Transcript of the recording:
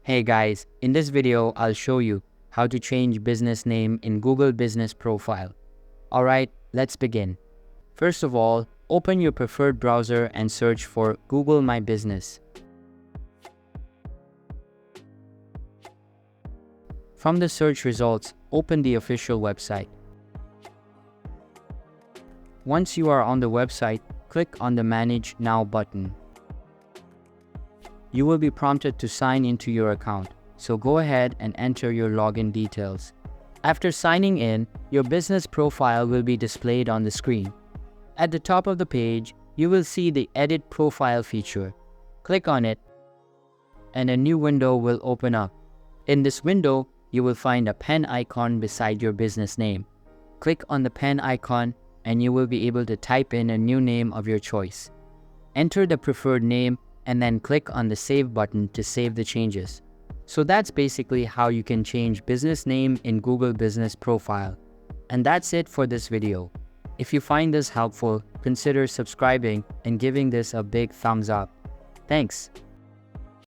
Hey guys, in this video, I'll show you how to change business name in Google Business Profile. Alright, let's begin. First of all, open your preferred browser and search for Google My Business. From the search results, open the official website. Once you are on the website, click on the Manage Now button. You will be prompted to sign into your account, so go ahead and enter your login details. After signing in, your business profile will be displayed on the screen. At the top of the page, you will see the Edit Profile feature. Click on it, and a new window will open up. In this window, you will find a pen icon beside your business name. Click on the pen icon, and you will be able to type in a new name of your choice. Enter the preferred name, and then click on the Save button to save the changes. So that's basically how you can change business name in Google Business Profile. And that's it for this video. If you find this helpful, consider subscribing and giving this a big thumbs up. Thanks.